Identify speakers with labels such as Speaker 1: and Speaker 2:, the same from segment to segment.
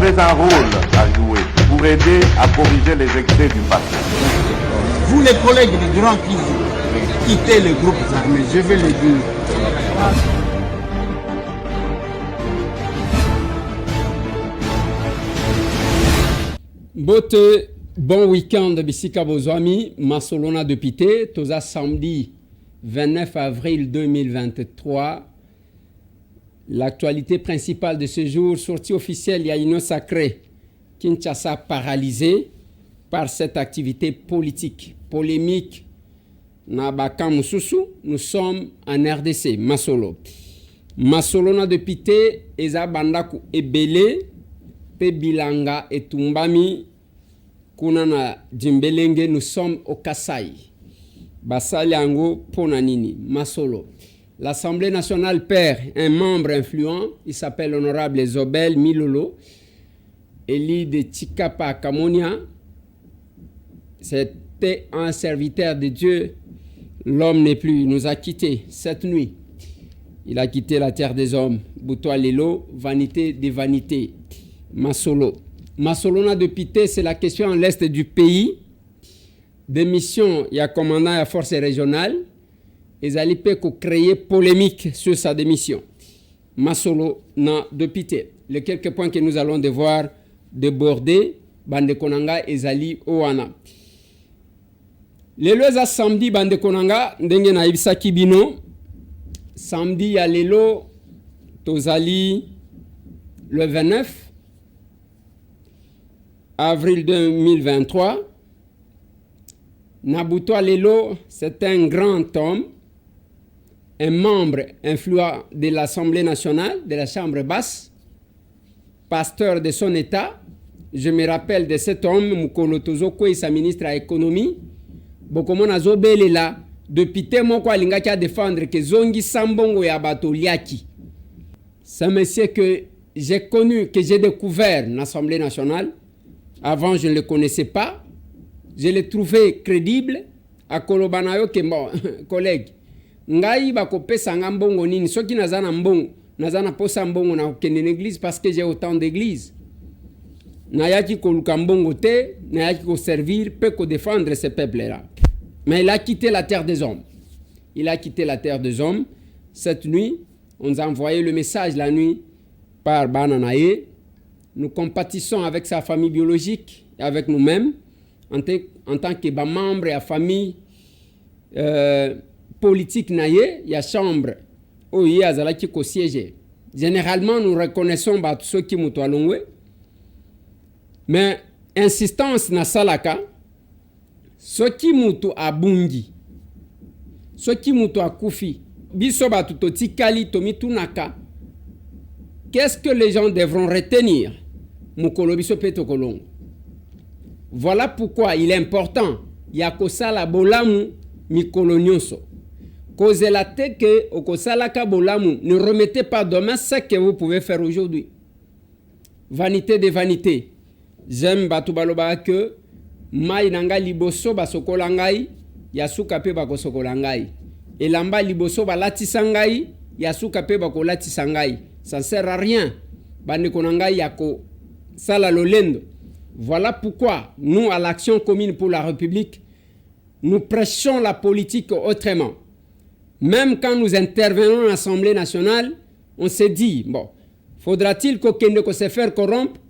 Speaker 1: avez un rôle à jouer pour aider à corriger les excès du passé.
Speaker 2: Vous les collègues des grands qui quittez les groupes armés, je vais le dire.
Speaker 3: Bote, bon week-end bisika bozwami, Masolona de Pité, toza samedi 29 avril 2023. L'actualité principale de ce jour, sortie officielle, il y a une sacrée, Kinshasa paralysée par cette activité politique, polémique. Nous sommes en RDC, Masolo. Masolona de Pité, Eza Bandaku Ebele, Pe Bilanga et Tumbami, Kunana Djimbelenge, nous sommes au Kasaï. Basaliango Ponanini, Masolo. L'Assemblée nationale perd un membre influent, il s'appelle l'honorable Zobel Milolo, élu de Tchikapa Kamonia. C'était un serviteur de Dieu. L'homme n'est plus, il nous a quittés cette nuit. Il a quitté la terre des hommes. Boutoua Lelo, vanité des vanités. Masolo. Masolona de Pité, c'est la question en l'est du pays. Des missions, il y a commandant à force régionale. Ils allaient créer polémique sur sa démission. Masolona de Pité. Les quelques points que nous allons devoir déborder, Bande Konanga et Zali Oana. Les lois à samedi, Bande Konanga, Ndenge na Ibsa Kibino. Samedi, il y a Lelo, Tozali, le 29 avril 2023. Nabuto Lelo, c'est un grand homme, un membre influent de l'Assemblée nationale, de la Chambre basse, pasteur de son État. Je me rappelle de cet homme, Mukolo Tozoko, et sa ministre à l'économie. Bokomona Zobelela, depuis tellement quoi l'ingaki à défendre que Zongi Sambongo et Abato Liaki. C'est un monsieur que j'ai connu, que j'ai découvert dans l'Assemblée nationale. Avant, je ne le connaissais pas. Je l'ai trouvé crédible. À Kolobanayo, que bon, collègue. Ngai bakope sangambongo nini. Soki nazana mbongo, nazana posa mbongo na kende l'église parce que j'ai autant d'églises. Nayaki koluka mbongo te, nayaki ko servir, peut ko défendre ce peuple-là. Mais il a quitté la terre des hommes. Il a quitté la terre des hommes. Cette nuit, on nous a envoyé le message la nuit par Bananaye. Nous compatissons avec sa famille biologique et avec nous-mêmes en tant que membre de la famille politique naye, il y a chambre où il y a zalaki ko siéger. Généralement, nous reconnaissons ceux qui nous toalongwe. Mais insistance na salaka, ceux qui mutu abungi, ceux qui mutu akufi, biso batu totikali tomitunaka. Qu'est-ce que les gens devront retenir? Mukolo biso peto kolongo. Voilà pourquoi il est important. Yakosala bolamu mikolo nyonso. Cause la te que okosala ka bolamu, ne remettez pas demain ce que vous pouvez faire aujourd'hui. Vanité de vanité. J'aime batu baloba que mai nanga liboso basokola ngai yasuka pe bakosokola ngai. Elamba liboso balatisa ngai yasuka pe bakolatisa ngai. Ça ne sert à rien. Bande konanga yako sala lolendo. Voilà pourquoi nous, à l'Action commune pour la République, nous prêchons la politique autrement. Même quand nous intervenons à l'Assemblée nationale, on se dit, bon, faudra-t-il qu'on se faire corrompre?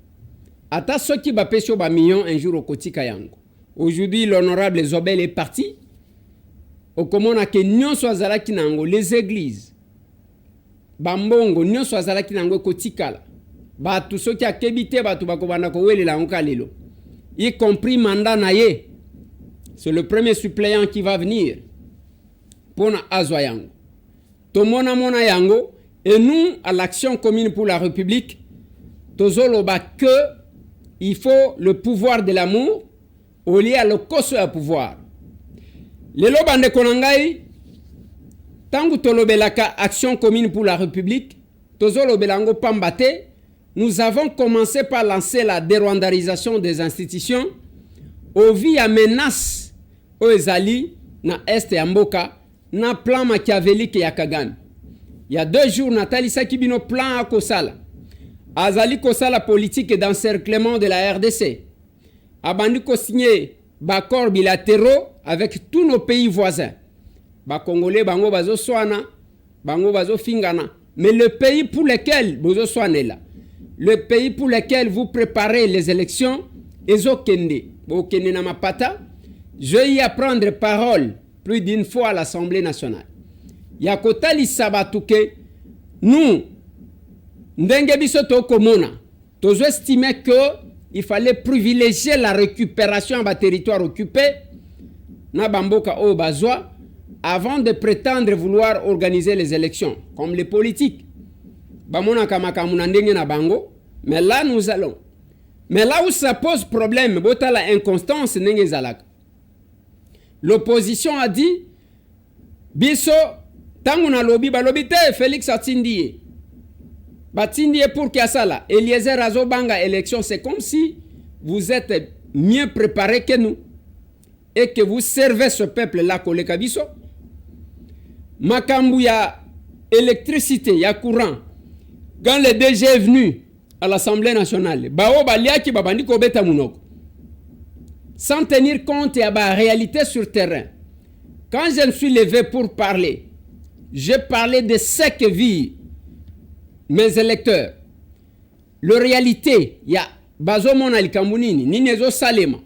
Speaker 3: Ata soki ba pesho ba million un jour au kotika yango. Aujourd'hui, l'honorable Zobel est parti. Okomona ke nyonso azalaki nango les églises. Bambongo nyonso azalaki nango kotikala. Batu soki akebite batu bakobanda ko welela ngo kalelo. Y compris mandat naye. C'est le premier suppléant qui va venir. Pona azwa yango. Tomona mona yango. Et nous, à l'Action commune pour la République, tozoloba que il faut le pouvoir de l'amour au lieu à le koso ya pouvoir. Lelo bande konangai, tangu tolobelaka Action commune pour la République, tozolobelango pambate, nous avons commencé par lancer la dérwandarisation des institutions au vu à menace aux ezali na est ya mboka na plan machiavélique ya Kagame. Il y a 2 jours, Nathalie Sakibino plan à Kosala. azali kosala politique d'encerclement de la RDC. Abandi ko signé accords bilatéraux avec tous nos pays voisins. Ba Congolais bango bazo swana, bango bazo fingana. Mais le pays pour lequel bozo swane là, le pays pour lequel vous préparez les élections, ezo kende, bo kende na mapata, je y à prendre parole plus d'une fois à l'Assemblée nationale. Yakotali sabatuke, nous, ndenge biso tokomona, tozo estimé que il fallait privilégier la récupération de territoires occupés na bamboka o bazwa avant de prétendre vouloir organiser les élections, comme les politiques. Bamona kamakamuna ndenge na bango, mais là nous allons. Mais là où ça pose problème, bota la inconstance ndenge zalaka. L'opposition a dit, biso, tangu na lobby, balobi te Félix atindie. Batindie pour Kiasala. Eliezer Azobanga élection, c'est comme si vous êtes mieux préparés que nous. Et que vous servez ce peuple-là, koleka biso. Makambu ya électricité, ya courant. Quand le DG est venu à l'Assemblée nationale, bao baliaki babandi ko beta munoko. Sans tenir compte de la réalité sur terrain. Quand je me suis levé pour parler, j'ai parlé de ce que vivent mes électeurs. La réalité, il y a Bazomona Likamunini, Ninezo Salema.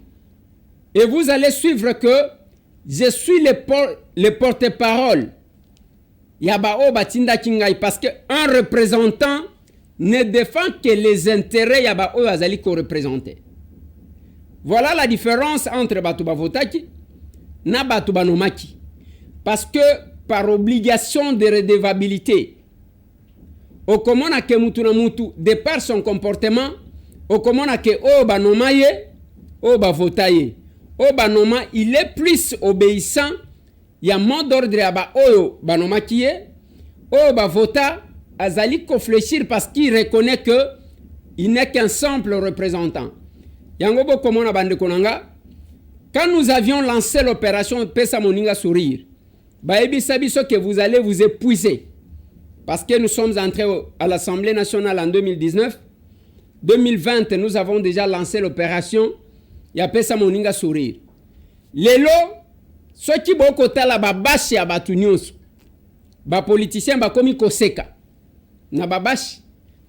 Speaker 3: Et vous allez suivre que je suis le porte-parole. Yabao Batinda Kingai, parce qu'un représentant ne défend que les intérêts Yabao Azali qu'on représente. Voilà la différence entre Batouba Votaki et Batouba Nomaki. Parce que par obligation de redevabilité, Okomona ke mutu na mutu, de par son comportement, Okomona ke Oba Nomaye, Oba Votaye. Oba Noma, il est plus obéissant. Il y a mot d'ordre à Oyo Banomakie, Oba Vota, Azali réfléchir parce qu'il reconnaît qu'il n'est qu'un simple représentant. Yangobo Komona Bande Konanga, quand nous avions lancé l'opération Pesa Moninga Sourire, Baebi Sabiso que vous allez vous épuiser. Parce que nous sommes entrés à l'Assemblée nationale en 2019. 2020, nous avons déjà lancé l'opération Pesa Moninga Sourire. Lelo, ceux qui beaucoup tala babashi ya batu nyonso. Ba politiciens ba komi koseka. Na babashi.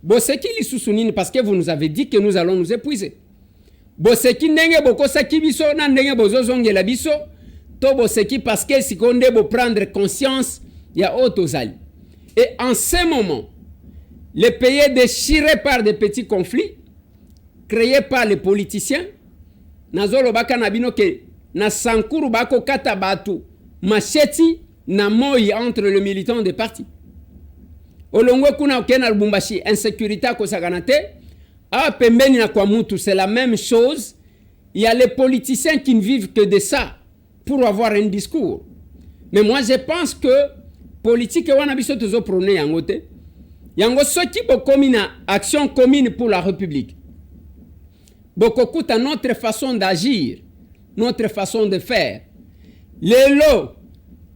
Speaker 3: Boseki lisusu nini parce que vous nous avez dit que nous allons nous épuiser. Boseki ndenge bokosaki biso na ndenge bozozongela biso. To boseki parce que sikonde bo prendre conscience ya otozali. Et en ce moment, les pays déchirés par des petits conflits créés par les politiciens, nazolo baka nabino ke na sankuru bako kata batu macheti na moi entre le militant des partis. Olongwe kuna okena Lubumbashi insécurité ko saganate a pembeni na kwa mutu c'est la même chose. Il y a les politiciens qui ne vivent que de ça pour avoir un discours. Mais moi je pense que politique wana biso tozo prôner yango te. Yango soki bokomi na action commune pour la République. Bokokuta notre façon d'agir, notre façon de faire. Lelo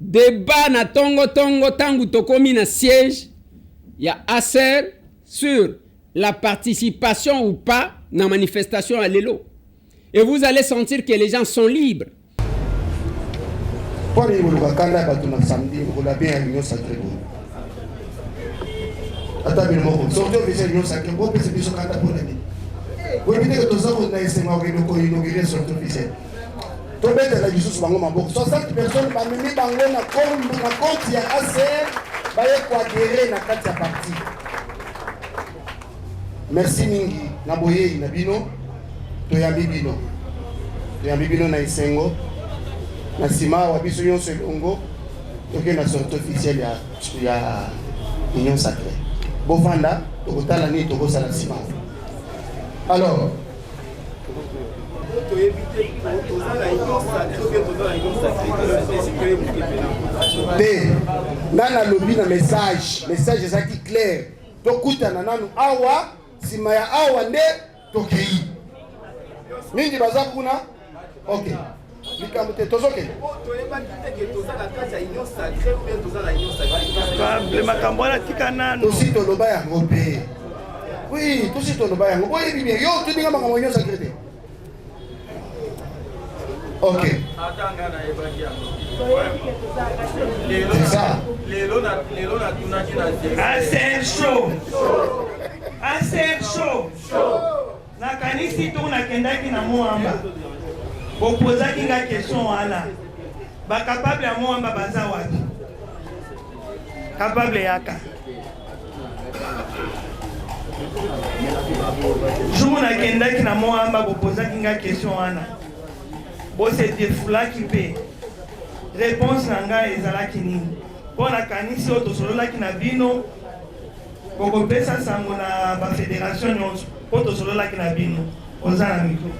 Speaker 3: débat na tongo tangu tokomi na siège, il y a ASER sur la participation ou pas na manifestation à Lelo. Et vous allez sentir que les gens sont libres.
Speaker 4: Pour les samedi, on a bien l'union sacrée. Attends, sortez officiel l'union sacrée, vous pouvez se faire pour l'année. Vous évitez que tous autres n'aient pas inauguré sur officiel. Tout le monde a dit 60 personnes, parmi les banques, na compte, il y a ACR, il y a adhérer à la partie. Merci Mingi, Naboye, Nabino, Toyambi Bino. Toyambi Bino na Isengo. Na sima wabiso yon selongo toke na sortie officielle ya union sacrée bofanda tokotala ni tokosala sima. Alors nana lobi na message ezaki clair tokutana nanu awa sima ya awa nde tokei mingi baza kuna. Ok. Aussi toloba ya ngope Oui, tout c'est ton bain. Oui, bien. Yo, tu dis que ma réunion sacrée. Ok. C'est ça.
Speaker 5: Assez chaud. Na kanisi tu na kendaki na Moamba. Bopozaki nga question wana. Ba capable ya Moamba baza wapi? Capable yaka. Jumu na kendaki na Moamba bopozaki nga question wana. Bo se defulaki pe. Réponse na nga ezalaki nini? Pona kanisi oto sololaki na bino. Boko pesa sango na ba fédération nyonso. Oto sololaki na bino. Ozana micro.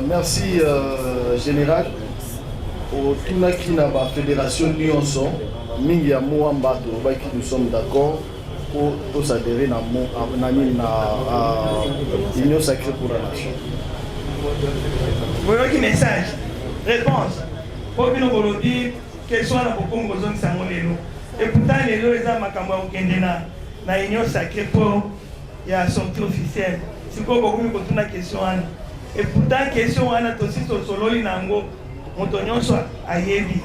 Speaker 6: Merci général. Au tunaki na ba fédération nyonso mingi ya Moamba tobaki nous sommes d'accord pour s'adhérer na Union Sacrée pour la Nation.
Speaker 5: Voilà qui message. Réponse. Pour que nous voulons dire quels sont les Congo zone Samolelo. Et pourtant les deux les makambo okendena na Union Sacrée pour ya sortie officielle. C'est quoi beaucoup nous tuna question ana. Et pourtant question ana tosi sololi nango moto nyonso ayebi.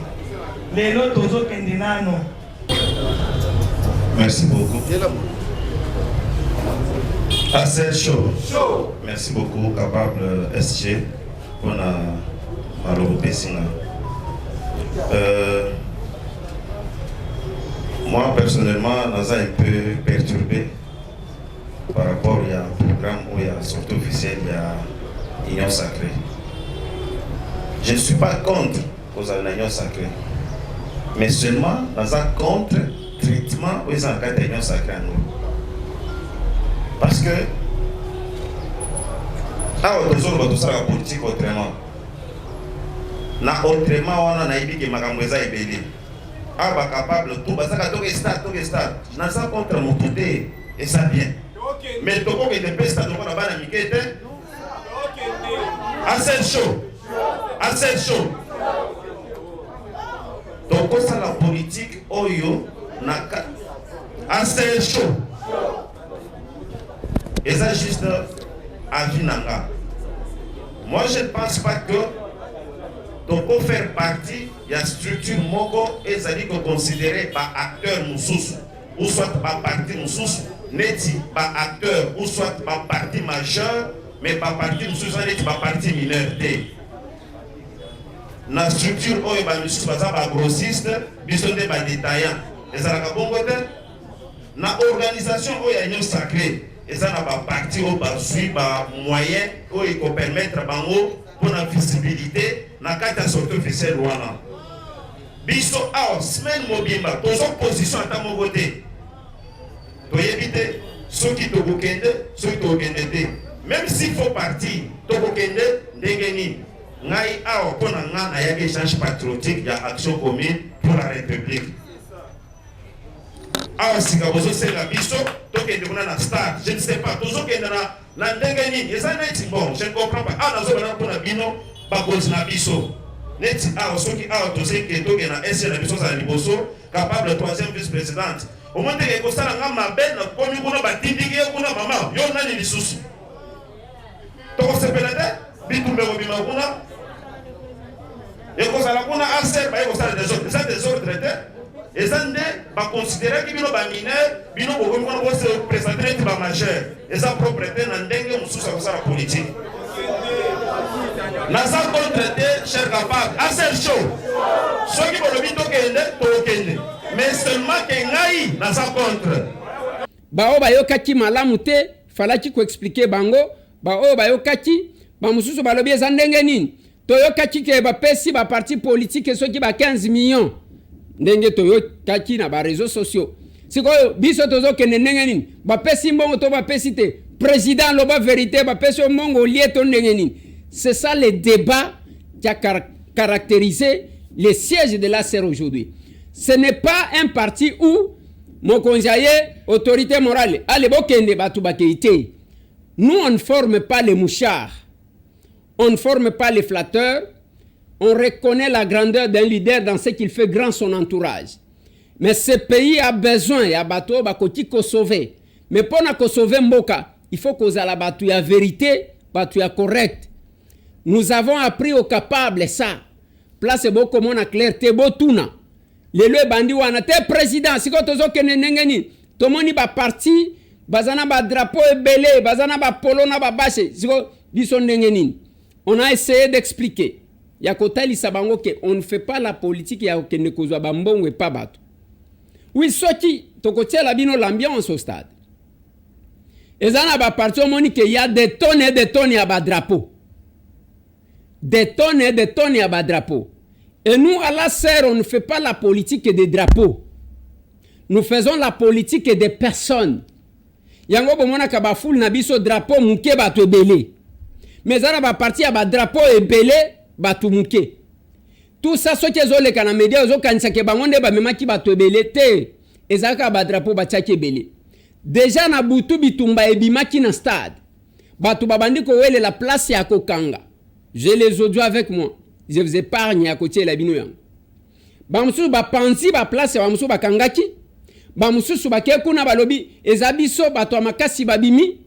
Speaker 5: Lelo tozo kendena no.
Speaker 7: Merci beaucoup. Assez chaud. Merci beaucoup, capable SG, pour la Pessinga. Moi, personnellement, je suis un peu perturbé par rapport à un programme où il y a sortie officielle, il y a Union Sacrée. Je ne suis pas contre l'Union Sacrée, mais seulement dans un contre traitement où il y a un Union Sacrée à nous. Parce que, là, on a tout la politique autrement. Na autrement, on a dit que Makamweza est belé. Ah, bah, capable, tout, bah, ça, tout est stade. N'a ça contre mon côté, et ça bien. Mais tout le monde est peste, tout le monde a pas d'amitié. Assez chaud. Donc, ça, la politique, oyo, naka, assez chaud. Et ça, juste à Vinanga. Moi, je ne pense pas que tu peux faire partie de la structure Moko et ça dit que considéré par acteur Moussous, ou soit par parti Moussous, n'est-ce pas acteur, ou soit par parti majeur, mais par parti Moussous, n'est-ce pas parti mineur. Dans la structure, où il y a Moussous, par grossiste, bisonné par détaillant. Et ça n'a pas bon côté. Dans l'organisation, où il y a Union Sacrée. Et ça n'a pas parti au suivre par moyen où il peut permettre pour la visibilité dans la carte de sortie officielle. Biso a semaine mobimba, pour son position à ta côté. Tu évites ceux qui te bouquendent, ceux qui te bouquendent. Même s'il faut partir, tu bouquendent, n'engeni. Ngai a pour un échange patriotique, il y a action commune pour la République. Ah, si vous avez la biso, je ne sais pas, toujours qu'il y a la ndengeni, et ça n'est bon, je ne comprends pas. Ah, nous avons un bino, pas cause na biso. Net, ah, ceux qui ont osé que tu as un SL biso à Liboso, capable de troisième vice-présidente. Au moment où il y a un belle, comme il y a un batindi, il y a un maman, il y a un lisusu. Tu as ce pénate, bitumbe bobima kuna. Et quand ça la kuna assez, bah, il y a des autres, ça des autres traités. Et ça, on va considérer que les mineurs, ils vont se présenter comme majeurs. Et ça, propriété, on sous la politique. Nous avons traité, cher capable, assez chaud. Ceux qui vont le dire, mais seulement que nous avons contre.
Speaker 3: Bao bayokaki malamu te, falaki ko expliquer bango, bao bayokaki, ba mususu balobi ezandenge nini. Toyokaki ke ba pesi ba parti politique ceux qui ba 15 millions. Ndenge toyokaki na ba réseaux sociaux. Sikoyo biso tozokende ndenge nini. Ba pesi mbongo to ba pesi te. Président loba vérité ba pesi mbongo lié to ndenge nini. C'est ça le débat qui a caractérisé les sièges de la CER aujourd'hui. Ce n'est pas un parti où mon conseiller, autorité morale, allez, nous, on ne forme pas les mouchards, on ne forme pas les flatteurs, on reconnaît la grandeur d'un leader dans ce qu'il fait grand son entourage. Mais ce pays a besoin, et à bateau, bakoti ko sauver. Mais pour na sauver mboka, il faut que la batu ya vérité, batu ya correct. Nous avons appris au capable ça. Place beaucoup mon clarté botuna. Le bandi wana te président siko tozo kene nengeni. Tomoni ba parti, bazana ba drapeau ebele, bazana ba polo na ba bashe, siko biso nengeni. On a essayé d'expliquer. Ya kotali sabango que on ne fait pas la politique ya kene kozwa ba mbongo et pas bato. Oui, soki tokotia la bino l'ambiance au stade. Ezana ba parti omoni que y a des tonnes à ba drapeau. Des tonnes à bas drapeau. Et nous, à la serre, on ne fait pas la politique des drapeaux. Nous faisons la politique des personnes. Yango bomona kaba foule na biso drapeau muke batu ebele. Mais zana ba parti à bas drapeau ebele batu muke. Tout ça, ce qui est zole kana media zo kanisa ke bangonde ba memaki batu ebele te. Ezaka ba drapeau ba tchaki ebele. Déjà na butu bitumba ebimaki na stade. Batu babandi ko wele la place ya kokanga. J'ai les audios avec moi. Je vous épargne à côté de la bino yang. Bamsu ba pansi ba place bamsu ba kangaki. Bamsu ba kekuna balobi ezabiso bato makasi babimi.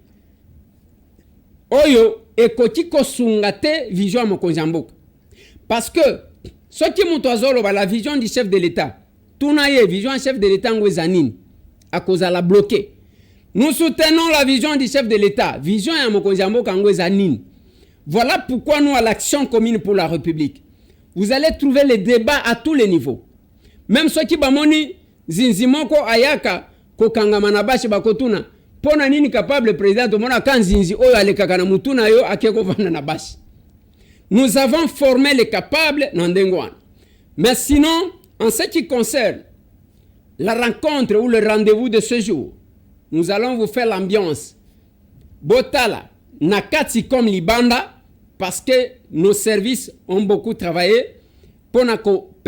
Speaker 3: Oyo ekoti kosungate vision mokonzi mboka. Parce que ce qui mutazolo ba la vision du chef de l'État. Tunaye vision chef de l'État ngwezanini à cause la bloquer. Nous soutenons la vision du chef de l'État. Vision ya mokonzi mboka ngwezanini. Voilà pourquoi nous, à l'Action commune pour la République, vous allez trouver les débats à tous les niveaux. Même ceux qui bamoni zinzimoko ayaka kokangama bashi bakotuna pona nini capable président de mona kanzinzi oyo alekaka na mutuna yo akeko vana na bashi. Nous avons formé les capables nandengwana. Mais sinon, en ce qui concerne la rencontre ou le rendez-vous de ce jour, nous allons vous faire l'ambiance. Botala nakati comme Libanda, parce que nos services ont beaucoup travaillé pour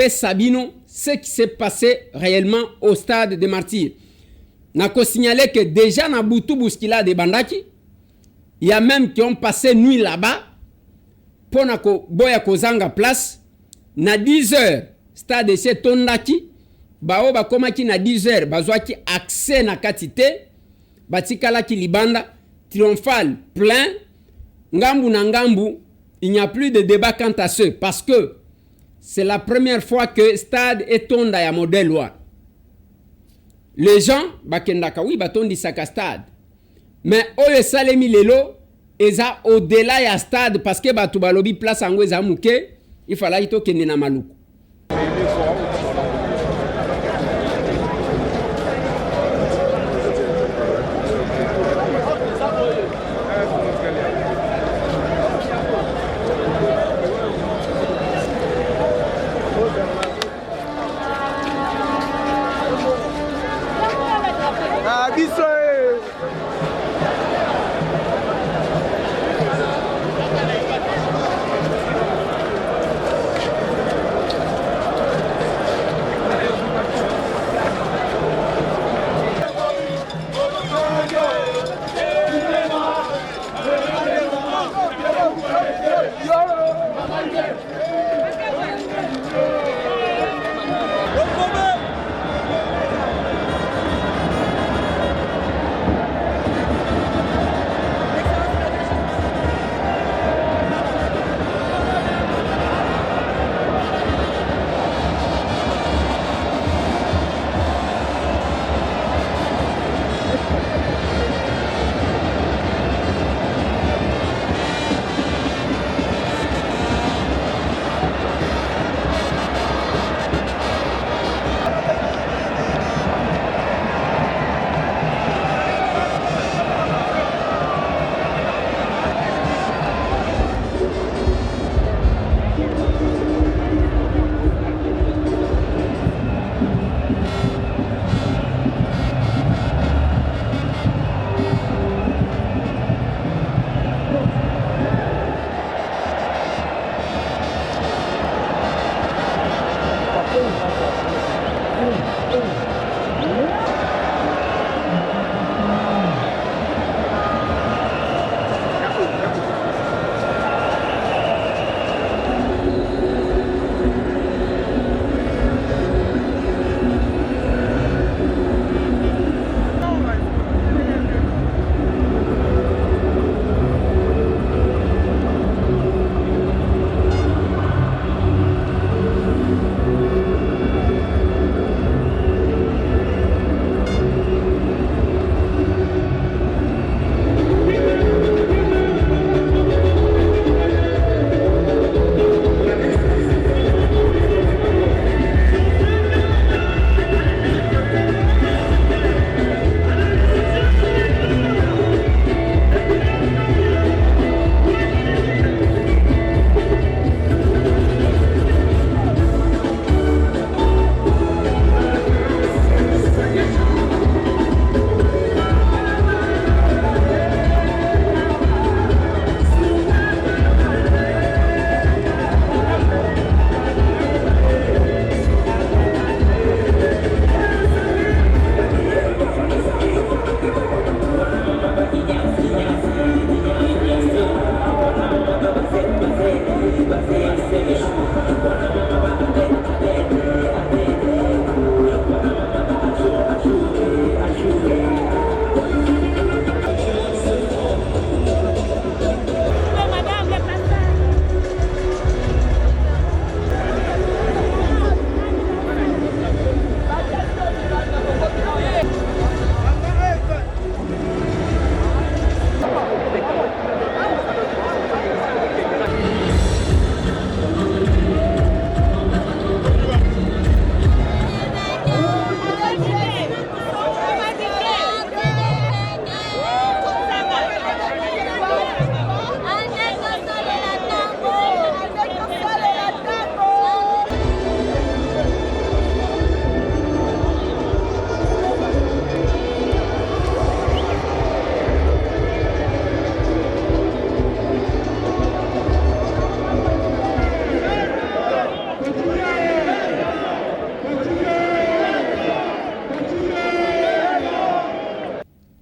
Speaker 3: Sabino ce qui s'est passé réellement au stade des Martyrs. Nako signalé que déjà na Boutou Bouskila de Bandaki, il y a même qui ont passé nuit là-bas pour nako boya kozanga place na 10h stade chez Tondaki bao ba komaki na 10h bazwaki accès na katite batikala ki Libanda triomphal plein ngambu na ngambu. Il n'y a plus de débat quant à ce parce que c'est la première fois que stade est tonda ya modèle wa. Les gens bakendaka oui batondi saka stade. Mais oyo salemi lelo eza au-delà ya stade parce que batu balobi place angweza muke il fallait to kende na maluku.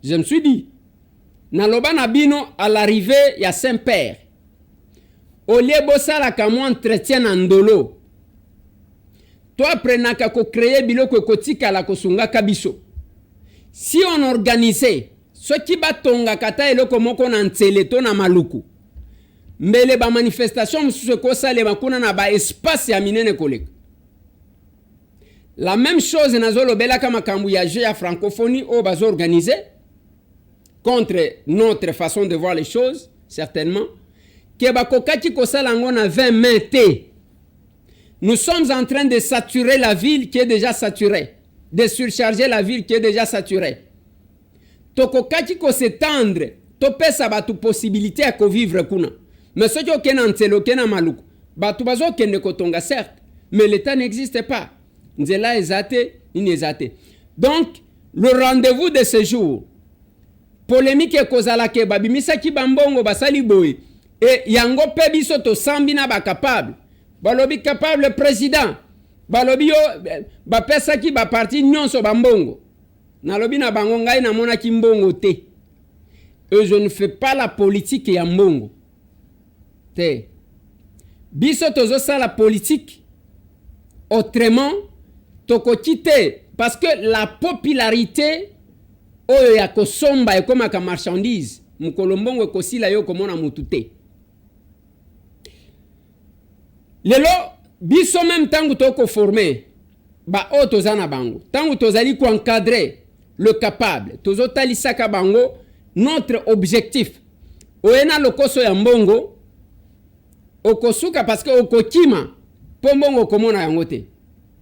Speaker 3: Je me suis dit, naloba na bino à l'arrivée ya Saint-Père. Au lieu bosala kamo entretien en ndolo. Toi prenaka ko créer biloko kotika la kosunga kabiso. Si on organisait ce qui batonga kata eloko moko na nteleto na maluku. Mbele ba manifestation msusu ko sale makuna na ba espace ya minene koleka. La même chose nazolo bela kama kambu ya jeu ya francophonie au bazo organisé contre notre façon de voir les choses certainement que bakokaki ko sala ngo na 20 mai. Nous sommes en train de saturer la ville qui est déjà saturée, de surcharger la ville qui est déjà saturée. Tokokaki ko s'étendre, to pesa batu possibilité à vivre kuna. Mais ce qui est en ntelo kena maluku, batu bazo kende kotonga certes, mais l'état n'existe pas. Nzela ezate, inezate. Donc, le rendez-vous de ce jour, polémique e kozala ke babimisa ki bambongo basali boy, et yango pe biso to sambina ba capable. Balobi capable le président. Balobi yo ba pesa ki ba parti nyonso bambongo. Nalobi na bango ngai na mona ki mbongo te. Et je ne fais pas la politique ya mbongo. Te. Biso tozo sa la politique autrement toko kite parce que la popularité oyo ya kosomba e koma ka marchandise mukolombongo kosila yo komona mutute. Lelo biso même tangu toko former ba o tozana bango tangu tozali ko encadrer le capable tozo talisaka bango notre objectif oena lokoso ya mbongo okosuka parce que okokima pombongo komona yango te.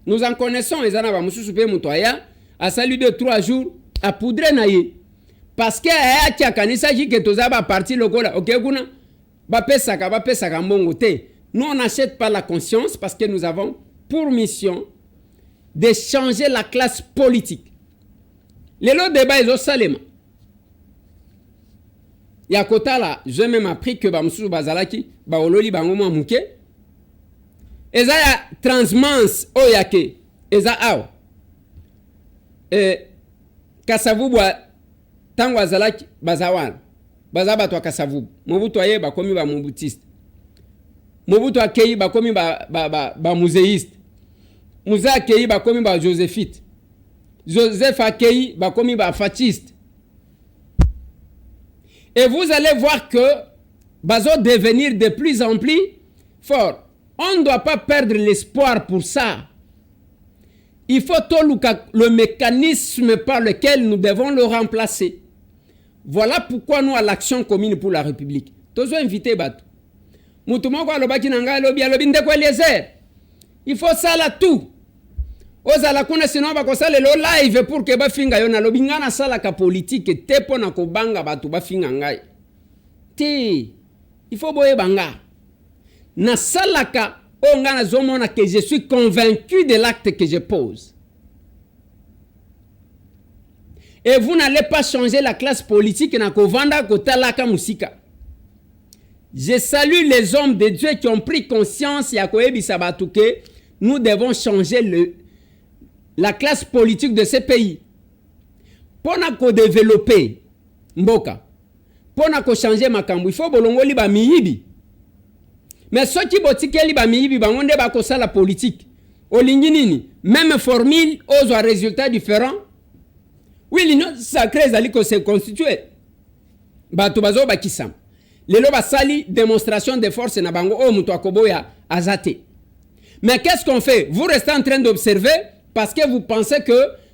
Speaker 3: Nous en connaissons ezana ba mususu pe mutoya a salu de 3 jours à poudre na ye parce que aya kia kanisa ki ke tozaba parti lokola OK kuna ba pesaka mbongo te. Nous on n'achète pas la conscience parce que nous avons pour mission de changer la classe politique. Les lots débat ils ont salema. Ya kota là, j'ai même appris que ba mususu bazalaki ba ololi bango mwa muke. Eza ya transmance oyake eza aw kasavubu tango azalaki bazawana bazaba to kasavubu Mobutu aye bakomi ba mobutiste Mobutu akei bakomi ba muséiste Musa akei bakomi ba joséphite Joseph akei bakomi ba fatiste. Et vous allez voir que bazo devenir de plus en plus fort. On ne doit pas perdre l'espoir pour ça. Il faut le mécanisme par lequel nous devons le remplacer. Voilà pourquoi nous, à l'Action commune pour la République, tous invité Batou. Il faut ça là tout. Ozala kuna sinon ba kosala lo live pour que ba finga yo na lobinga na sala ka politique te pona ko banga batu ba finga ngai. Te. Il faut boye banga. Na salaka ongana zomona que je suis convaincu de l'acte que je pose. Et vous n'allez pas changer la classe politique na kovanda kotalaka musika. Je salue les hommes de Dieu qui ont pris conscience ya koyebisa batu que nous devons changer la classe politique de ces pays. Pour ko développer mboka, pour ko changer makambu, il faut bolongo li ba miyibi. Mais ceux qui botikeli ba miyibi bangonde ba ko sala politique. Olingi nini, même formule aux résultats différents. Oui, l'union sacrée zali ko se constituer. Ba to bazo ba kisam. Lelo ba sali démonstration de force na bango o muto akoboya azate. Mais qu'est-ce qu'on fait? Vous restez en train d'observer parce que vous pensez que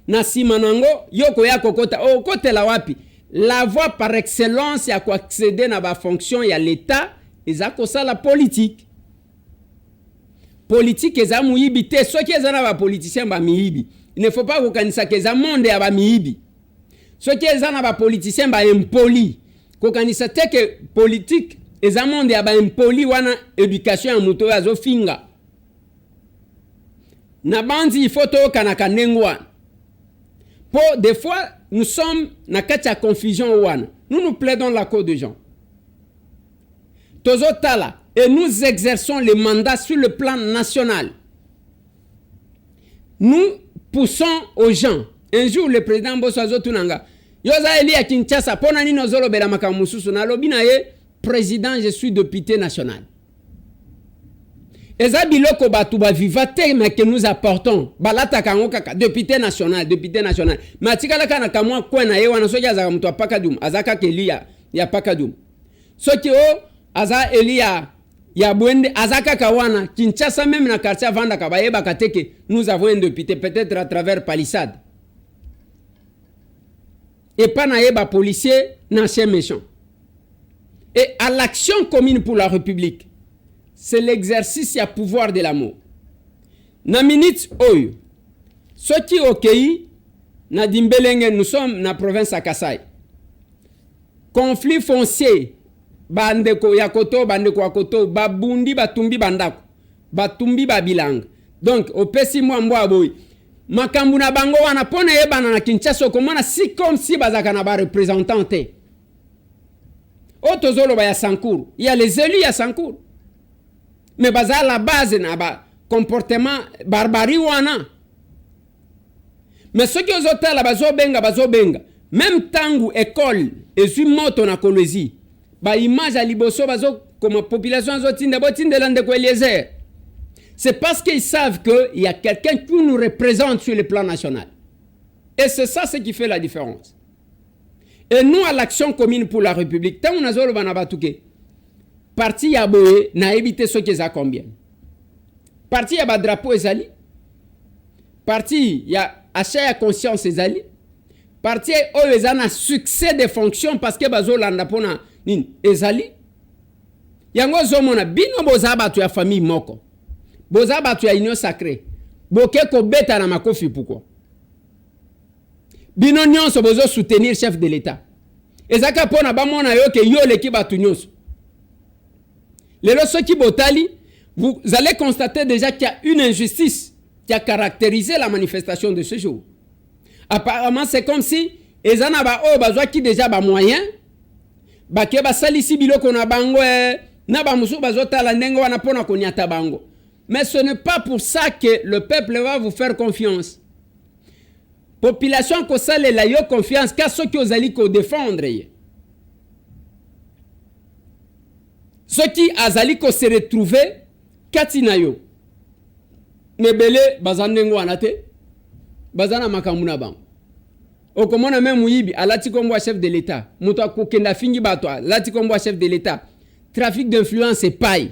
Speaker 3: Nasimanango yoko ya kokota o kote la wapi. La voie par excellence ya ko accéder na ba fonction ya l'état ezako ça la politique. Politique eza muyibi te so ki eza na ba politicien ba miyibi. Il ne faut pas kokanisa ke eza monde ya ba miyibi. So ki eza na ba politicien ba impoli. Kokanisa te ke politique eza monde ya ba impoli wana éducation ya muto ya zo finga. Nabandi il faut to kanaka nengwa. Pour des fois nous sommes na katia confusion wana. Nous plaidons la cause des gens. Tozo tala et nous exerçons le mandat sur le plan national. Nous poussons aux gens. Un jour le président Bosso Tunanga Yoza Eli à Kinshasa, pona ni nozolo bela makamususu na lobina ye président, je suis député national. Eza biloko batu ba vivate mais que nous apportons. Balata kango kaka député national. Matikala kana kamwa kwena ye wana soki azaka mutu apakadum, azaka kelia ya pakadum. Soki o aza Elia ya bwende azaka kawana Kinshasa même na quartier vanda ka bayeba kateke nous avons un député peut-être à travers palissade. Et pas na yeba policier n'ancien méchant. Et à l'action commune pour la République, c'est l'exercice à pouvoir de l'amour. Na minute oyo, soki okei na dimbelenge, nous sommes na province à Kasai. Conflit foncier, bandeko ya koto, bandeko ya koto, babundi batumbi bandako, batumbi babilanga. Donc, opesi mwa boy. Makambu na bango wana pona yebana na Kinshasa komona si comme si bazaka na ba représentant. Otozolo ba ya Sankour, il y a les élus ya Sankour. Mais baza la base na ba comportement barbarie wana. Mais ce que ozota la bazo benga. Même tangu école ezui moto na Kolwezi. Ba image à liboso bazo comme population zotinda botinde lande ko Eliezer. C'est parce qu'ils savent qu'il y a quelqu'un qui nous représente sur le plan national. Et c'est ça ce qui fait la différence. Et nous, à l'action commune pour la République, tant on a zolo banabatuke, parti yaboe na évité ce qu'ils a combien. Parti yaba drapeau ezali, parti ya achat à conscience ezali, parti o ezana succès de fonction parce que bazo landa pona nini ezali. Yango zomona bino bozaba tu ya famille moko. Bozaba tu ya union sacrée. Boke ko beta na makofi pourquoi? Bino nyonso bozo soutenir chef de l'État. Ezaka pona ba mona yo ke yo leki batu nyonso. Lelo soki botali, vous allez constater déjà qu'il y a une injustice qui a caractérisé la manifestation de ce jour. Apparemment, c'est comme si ezana ba o bazwa ki déjà ba moyen ba ke ba salisi biloko na bango na ba musu bazota la ndengo wana pona konyata bango. Mais ce n'est pas pour ça que le peuple va vous faire confiance. Population ko sale la yo confiance ka ceux qui ozali ko défendre. Ceux qui azali ko se retrouver katina yo. Nebele bazandengo anate bazana makamuna bang. Okomona même muyibi alati kombo chef de l'État. Muto akokenda fingi bato alati kombo chef de l'État. Trafic d'influence et paille.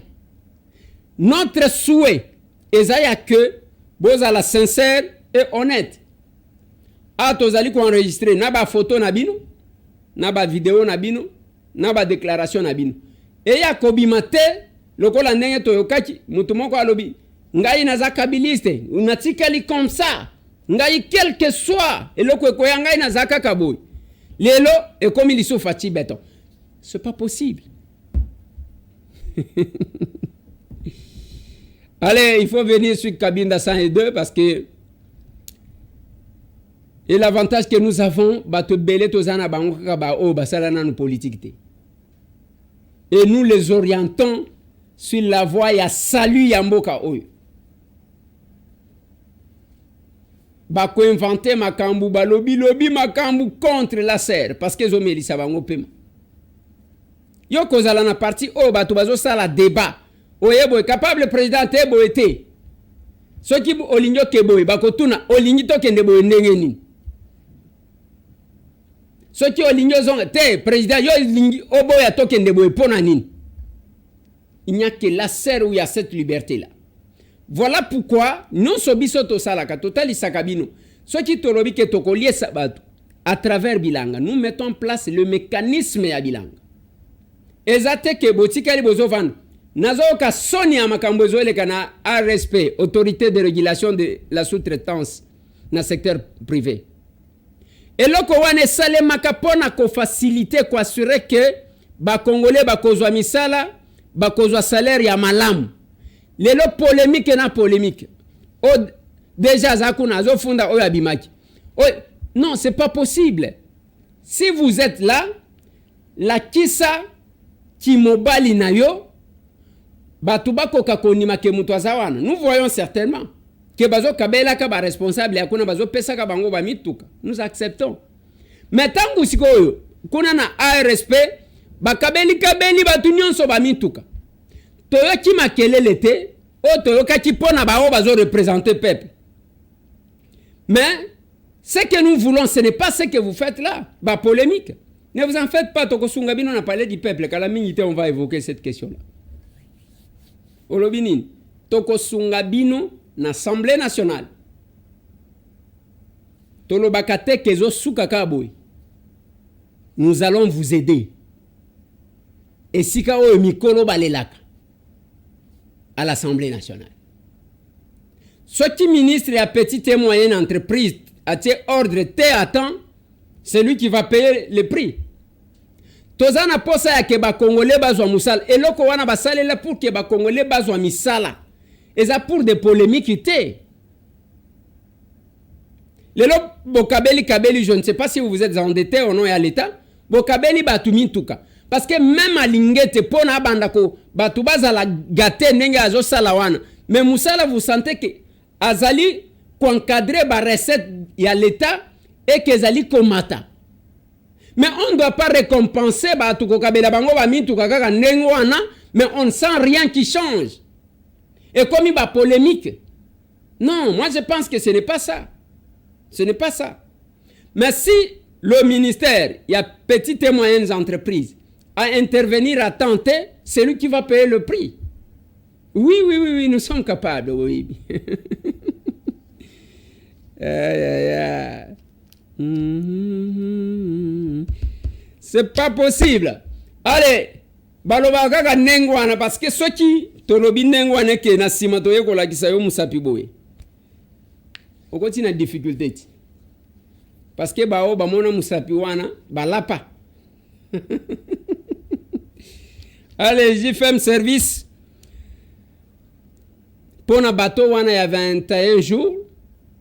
Speaker 3: Notre souhait est que vous la sincère et honnête. A tozali ko enregistrer na ba photo na bino, na ba vidéo na bino, na ba déclaration na bino. Et ya kobimate lokola ndenge toyokaki mutu moko alobi ngai na zakabiliste unatikali comme ça. Ngai quel que soit eloko ekoya ngai na zakaka boy. Lelo ekomi liso fati beton. C'est pas possible. Allez, il faut venir sur Kabinda 102 parce que et l'avantage que nous avons, bato belé tozana bango kaba o basala na politique. Et nous les orientons sur la voie ya salut ya mboka oyo. Bako inventer makambu balobi makambu contre la serre parce que zomelisa bango pema. Yo kozala na parti o bato bazo sala débat. Oyebo capable président ebo été. Ce qui olinyo kebo bakotuna olinyi to kende bo ndenge nini. Ce qui olinyo zong te président yo lingi obo ya to kende bo pona nini. Il n'y a que la serre où il y a cette liberté là. Voilà pourquoi non sobiso to sala ka totali sakabino. Ce qui tolobi ke tokolié sabatu à travers bilanga nous mettons en place le mécanisme ya bilanga. Ezate ke botikali bozo vanda Nazoka Sonia Makambozo le kana a respect autorité de régulation de la sous-traitance dans le secteur privé. Et loko wane sale makapona ko faciliter ko assurer que ba congolais ba kozwa misala ba kozwa salaire ya malamu. Lelo polémique na polémique. O déjà zakuna zo funda o yabimaki. Non, c'est pas possible. Si vous êtes là, la kisa qui mobali na yo nous voyons certainement que bazo kabela ka ba responsable yakuna bazo pesa ka bango ba mituka. Nous acceptons. Mais tangu sikoyo kuna na ARSP bakabeli kabeli batu nyonso ba mituka toyoki makelele te o toyokaki pona bao bazo représenter peuple. Mais ce que nous voulons, ce n'est pas ce que vous faites là, bah polémique. Ne vous en faites pas, Tokosunga Bino, on a parlé du peuple, qu'à la minute on va évoquer cette question-là. Olobinin, Tokosunga Bino, l'Assemblée nationale. Tolobakate Kezo Sukakaboy. Nous allons vous aider. Et Sikao Mikolo Balelaka à l'Assemblée nationale. Ce qui ministre et à petite et moyenne entreprise a ordre T à temps, c'est lui qui va payer le prix. Tozana posa ya ke ba Congolais bazwa musala. Et loko wana basale là pour que ba Congolais bazwa misala. Et ça pour des polémiques té. Lelo Bokabeli Kabeli, je ne sais pas si vous vous êtes endetté au nom et à l'État. Bokabeli batumi tuka. Parce que même à Lingete, pona bandako, batubaza la gâté nenge azo salawana. Mais musala, vous sentez que azali encadrer la recette y a l'État et que zali komata. Mais on ne doit pas récompenser mais on ne sent rien qui change. Et comme il y a polémique. Non, moi je pense que ce n'est pas ça. Ce n'est pas ça. Mais si le ministère, il y a petites et moyennes entreprises, à intervenir, à tenter, c'est lui qui va payer le prix. Oui, oui, oui, oui, nous sommes capables, oui. C'est pas possible. Allez, balobaka nengwana parce que ceux qui tolobi nengwana ke na sima to yeko la kisayo musapi boye. Okoti na difficulté. Parce que bao ba mona musapi wana balapa. Allez, JFM service. Pour un bateau, il y a 21 jours.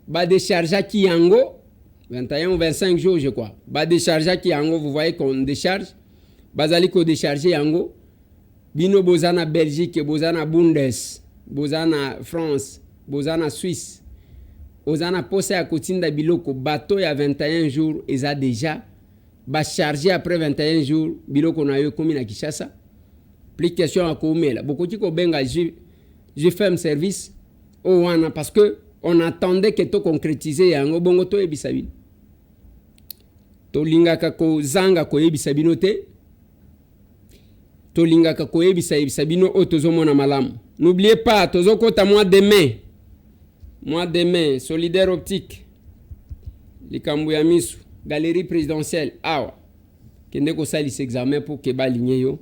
Speaker 3: Bah décharge qui yango 21 ou 25 jours je crois. Bah décharge qui yango, vous voyez qu'on décharge. Bazali ko décharger yango. Bino bozana Belgique, bozana Bundes, bozana France, bozana Suisse. Bozana posé à Kotinda biloko bateau il y a 21 jours et ça déjà bah chargé après 21 jours biloko na yo komi na Kinshasa. Plus question à Koumela. Beaucoup qui ko benga j'ai fait un service au wana parce que on attendait que to concrétiser yango bongo to ebisabino to lingaka ko zanga ko ebisabino te to lingaka ko ebisabino o tozomona malamu. N'oubliez pas tozokota mois de mai solidaire optique likambo ya misu galerie présidentielle awa kende ko sali examen pour que ba ligné yo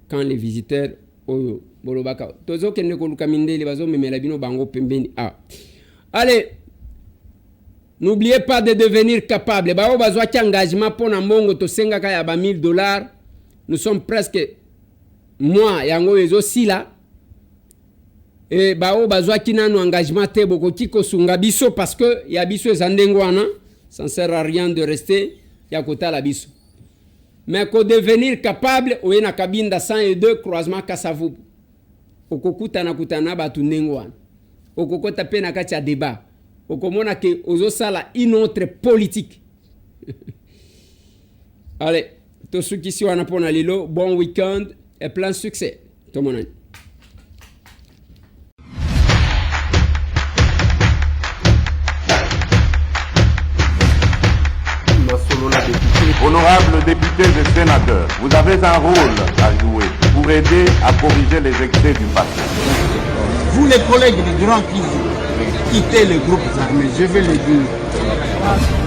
Speaker 3: quand les visiteurs oyo bolobaka tozo kende ko lukamindeli bazo memela bino bango pembeni allez, n'oubliez pas de devenir capable. Bao bazwa ki engagement pour na mbongo to senga ka ya ba $1000. Nous sommes presque moi yango ezo sila. Et bao bazwa ki nanu engagement te boko ki ko sunga biso parce que ya biso ezandengo wana, ça ne sert à rien de rester ya kota la biso. Mais ko devenir capable o na kabinda 102 croisement Kasavu. Okokuta na kutana batu ndengo wana. Okokota pe na kati ya débat. Okomona ke ozosala une autre politique. Allez, to suki si wana pona lilo, bon week-end et plein succès. To mon ami.
Speaker 1: Honorables députés et sénateurs, vous avez un rôle à jouer pour aider à corriger les excès du passé.
Speaker 2: Vous les collègues des grands qui quittaient les groupes armés, je vais le dire.